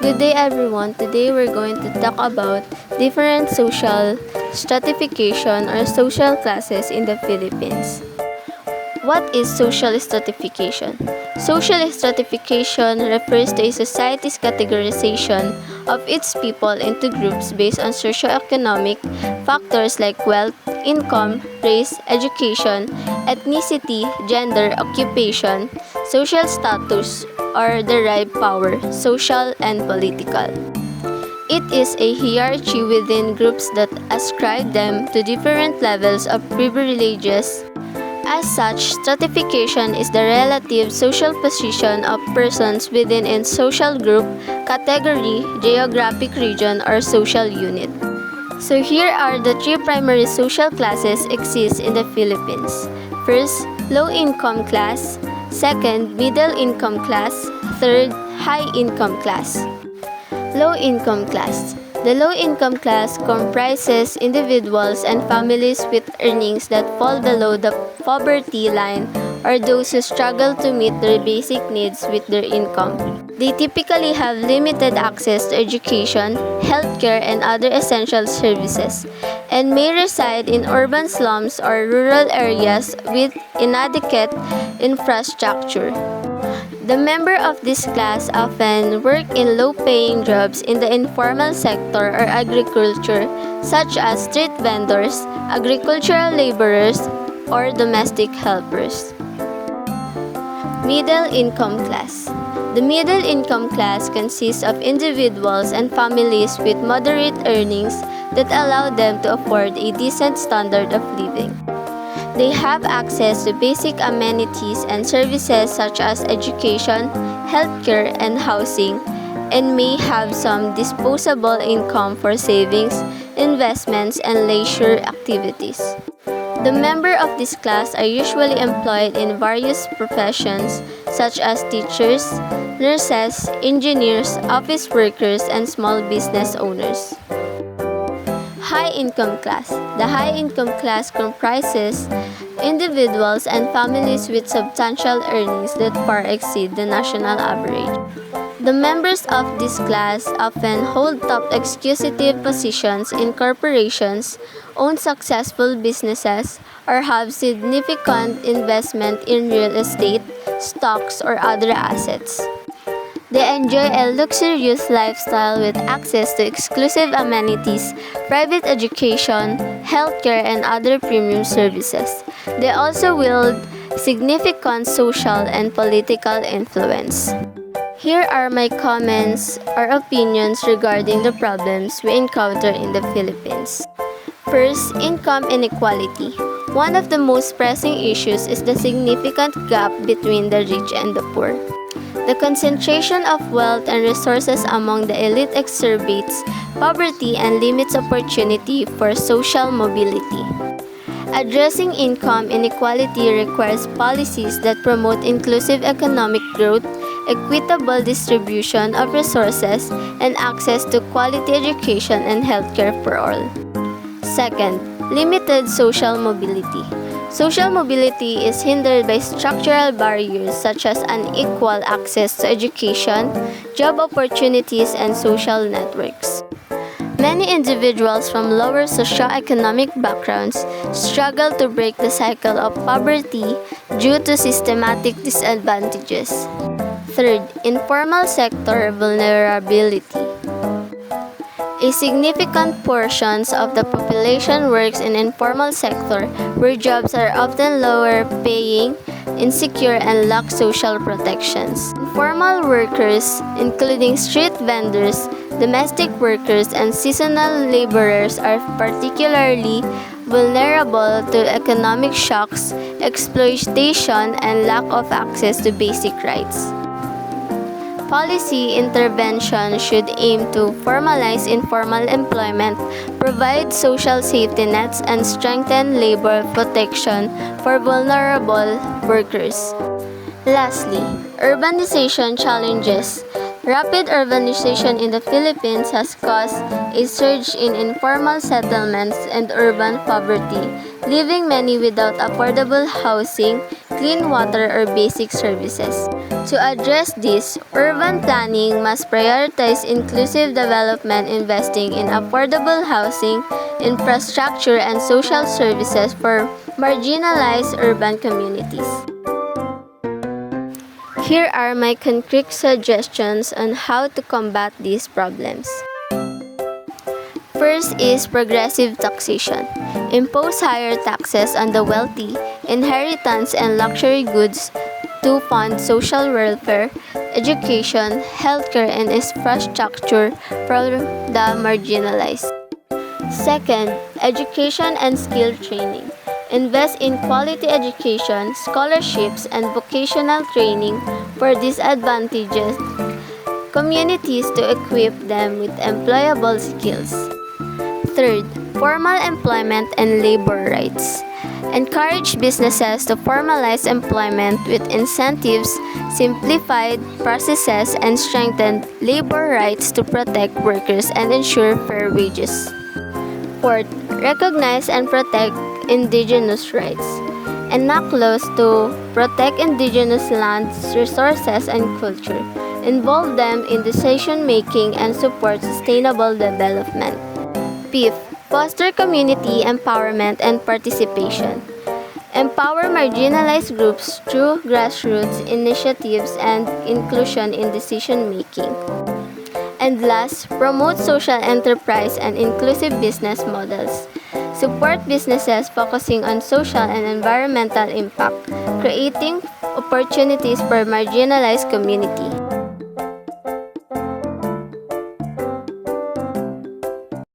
Good day everyone. Today we're going to talk about different social stratification or social classes in the Philippines. What is social stratification? Social stratification refers to a society's categorization of its people into groups based on socioeconomic factors like wealth, income, race, education, ethnicity, gender, occupation, social status, or derived power, social and political. It is a hierarchy within groups that ascribe them to different levels of privileges. As such, stratification is the relative social position of persons within a social group, category, geographic region, or social unit. So here are the three primary social classes exist in the Philippines. First, low-income class. Second, middle-income class. Third, high-income class. Low-income class. The low-income class comprises individuals and families with earnings that fall below the poverty line or those who struggle to meet their basic needs with their income. They typically have limited access to education, healthcare, and other essential services, and may reside in urban slums or rural areas with inadequate infrastructure. The members of this class often work in low-paying jobs in the informal sector or agriculture, such as street vendors, agricultural laborers, or domestic helpers. Middle-income class. The middle-income class consists of individuals and families with moderate earnings that allow them to afford a decent standard of living. They have access to basic amenities and services such as education, healthcare, and housing, and may have some disposable income for savings, investments, and leisure activities. The members of this class are usually employed in various professions such as teachers, nurses, engineers, office workers, and small business owners. High-income class. The high-income class comprises individuals and families with substantial earnings that far exceed the national average. The members of this class often hold top executive positions in corporations, own successful businesses, or have significant investment in real estate, stocks, or other assets. They enjoy a luxurious lifestyle with access to exclusive amenities, private education, healthcare, and other premium services. They also wield significant social and political influence. Here are my comments or opinions regarding the problems we encounter in the Philippines. First, income inequality. One of the most pressing issues is the significant gap between the rich and the poor. The concentration of wealth and resources among the elite exacerbates poverty and limits opportunity for social mobility. Addressing income inequality requires policies that promote inclusive economic growth, equitable distribution of resources, and access to quality education and healthcare for all. Second, limited social mobility. Social mobility is hindered by structural barriers such as unequal access to education, job opportunities, and social networks. Many individuals from lower socioeconomic backgrounds struggle to break the cycle of poverty due to systematic disadvantages. Third, informal sector vulnerability. A significant portion of the population works in informal sector where jobs are often lower paying, insecure, and lack social protections. Informal workers, including street vendors, domestic workers, and seasonal laborers are particularly vulnerable to economic shocks, exploitation, and lack of access to basic rights. Policy intervention should aim to formalize informal employment, provide social safety nets, and strengthen labor protection for vulnerable workers. Lastly, urbanization challenges. Rapid urbanization in the Philippines has caused a surge in informal settlements and urban poverty, leaving many without affordable housing, clean water, or basic services. To address this, urban planning must prioritize inclusive development, investing in affordable housing, infrastructure, and social services for marginalized urban communities. Here are my concrete suggestions on how to combat these problems. First is progressive taxation. Impose higher taxes on the wealthy, inheritance, and luxury goods to fund social welfare, education, healthcare, and infrastructure for the marginalized. Second, education and skill training. Invest in quality education, scholarships, and vocational training for disadvantaged communities to equip them with employable skills. Third, formal employment and labor rights. Encourage businesses to formalize employment with incentives, simplified processes, and strengthen labor rights to protect workers and ensure fair wages. Fourth, recognize and protect indigenous rights. Enact laws to protect indigenous lands, resources, and culture. Involve them in decision-making and support sustainable development. Fifth, foster community empowerment and participation. Empower marginalized groups through grassroots initiatives and inclusion in decision-making. And last, promote social enterprise and inclusive business models. Support businesses focusing on social and environmental impact, creating opportunities for marginalized community.